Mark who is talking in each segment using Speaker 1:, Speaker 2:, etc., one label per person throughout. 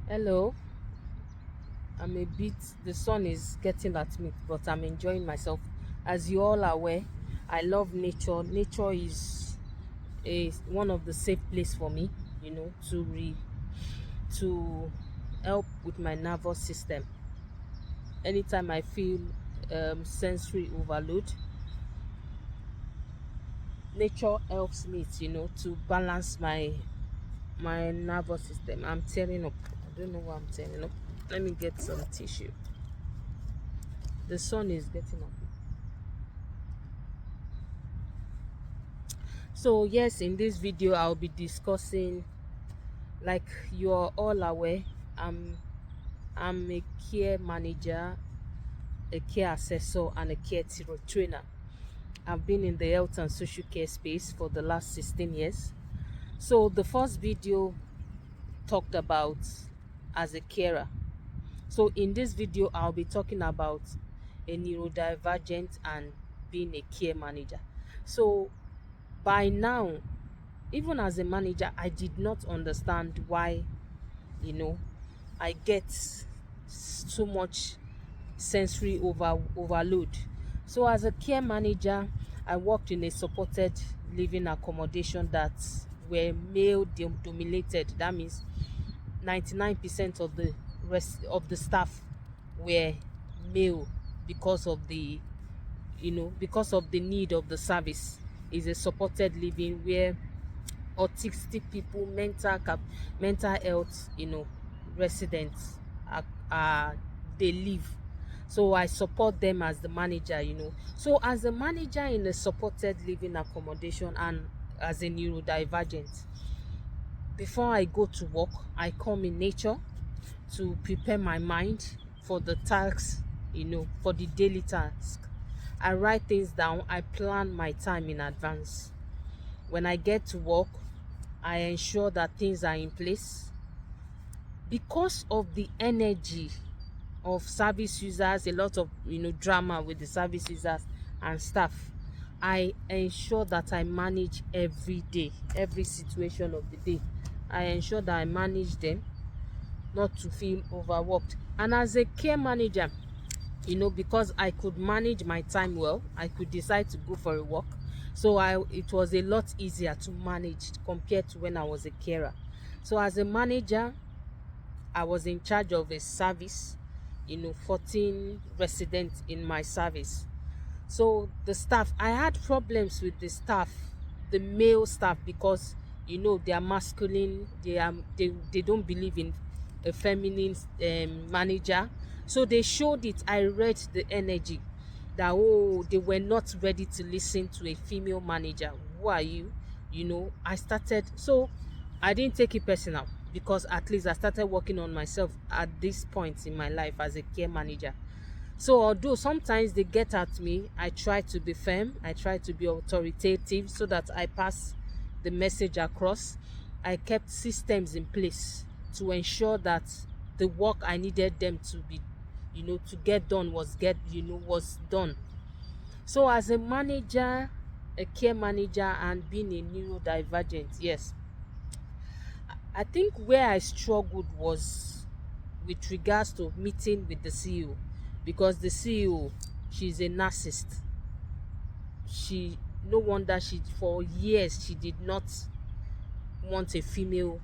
Speaker 1: Hello, the sun is getting at me, but I'm enjoying myself. As you all are aware, I love nature. Nature is one of the safe place for me, to help with my nervous system. Anytime I feel sensory overload, nature helps me, to balance my nervous system. I'm tearing up. I don't know why I'm tearing up. Let me get some tissue. The sun is getting up. So yes, in this video I'll be discussing, like you're all aware, I'm a care manager, a care assessor, and a care trainer. I've been in the health and social care space for the last 16 years. So the first video talked about as a carer. So in this video I'll be talking about a neurodivergent and being a care manager. So by now, even as a manager, I did not understand why, you know, I get so much sensory overload. So as a care manager, I worked in a supported living accommodation that were male dominated. That means 99% of the rest of the staff were male because of the need of the service. Is a supported living where autistic people, mental health, residents are they live. So I support them as the manager. So as a manager in a supported living accommodation and as a neurodivergent, before I go to work, I come in nature to prepare my mind for the tasks, for the daily task. I write things down, I plan my time in advance. When I get to work, I ensure that things are in place. Because of the energy of service users, a lot of drama with the service users and staff, I ensure that I manage every day, every situation of the day. I ensure that I manage them, not to feel overworked. And as a care manager, because I could manage my time well, I could decide to go for a walk. So it was a lot easier to manage compared to when I was a carer. So as a manager, I was in charge of a service, 14 residents in my service. So the staff, I had problems with the staff, the male staff, because they are masculine, they don't believe in a feminine manager. So they showed it. I read the energy that, oh, they were not ready to listen to a female manager. Who are you? I started, so I didn't take it personal, because at least I started working on myself at this point in my life as a care manager. So although sometimes they get at me, I try to be firm, I try to be authoritative so that I pass the message across. I kept systems in place to ensure that the work I needed them to be, to get done was done. So as a manager, a care manager, and being a neurodivergent, yes, I think where I struggled was with regards to meeting with the CEO, because the CEO, she's a narcissist. She No wonder she for years she did not want a female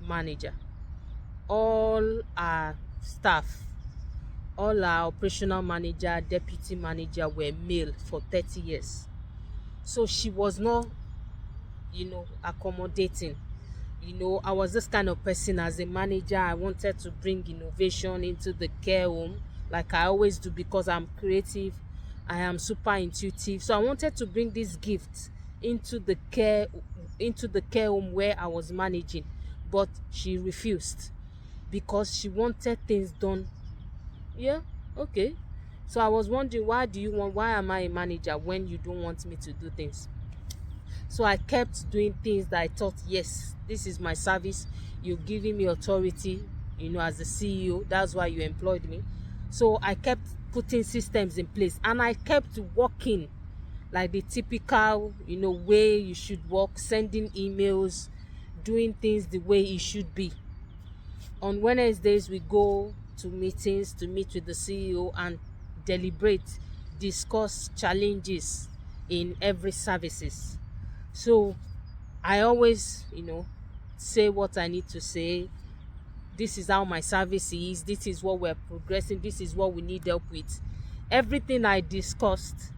Speaker 1: manager. All our staff, all our operational manager, deputy manager were male for 30 years. So she was not, accommodating. I was this kind of person. As a manager, I wanted to bring innovation into the care home, like I always do, because I'm creative, I am super intuitive. So I wanted to bring this gift into the care home where I was managing, but she refused because she wanted things done. Yeah, okay. So I was wondering, why am I a manager when you don't want me to do things? So I kept doing things that I thought, yes, this is my service. You're giving me authority, as the CEO. That's why you employed me. So I kept putting systems in place, and I kept working like the typical, way you should work, sending emails, doing things the way it should be. On Wednesdays, we go to meetings to meet with the CEO and deliberate, discuss challenges in every services. So I always, say what I need to say. This is how my service is. This is what we're progressing. This is what we need help with. Everything I discussed,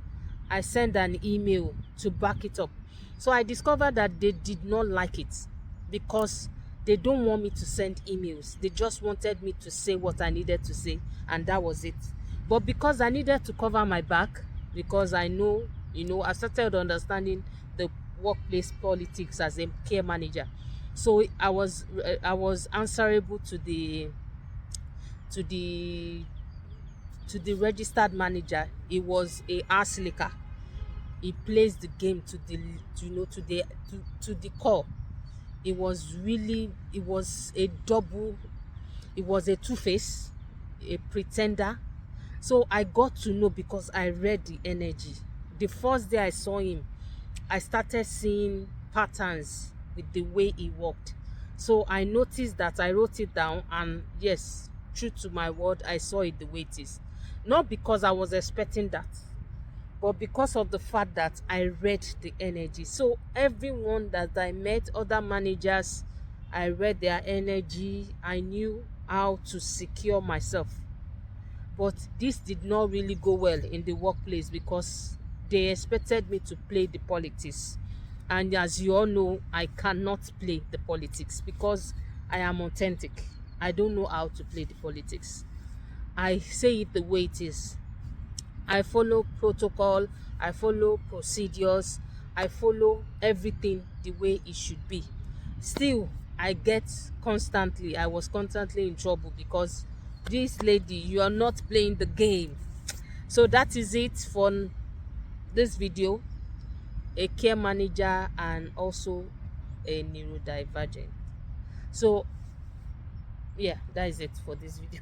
Speaker 1: I send an email to back it up. So I discovered that they did not like it because they don't want me to send emails. They just wanted me to say what I needed to say, and that was it. But because I needed to cover my back, because I know, I started understanding the workplace politics as a care manager. So I was answerable to the to the registered manager. He was a house liquor. He plays the game to the to the core. It was a two-face, a pretender. So I got to know because I read the energy. The first day I saw him, I started seeing patterns with the way he walked. So I noticed that. I wrote it down, and yes, true to my word, I saw it the way it is. Not because I was expecting that, but because of the fact that I read the energy. So everyone that I met, other managers, I read their energy. I knew how to secure myself. But this did not really go well in the workplace because they expected me to play the politics. And as you all know, I cannot play the politics because I am authentic. I don't know how to play the politics. I say it the way it is. I follow protocol, I follow procedures, I follow everything the way it should be. Still, I was constantly in trouble because this lady, you are not playing the game. So that is it for this video. A care manager and also a neurodivergent. So yeah, that is it for this video.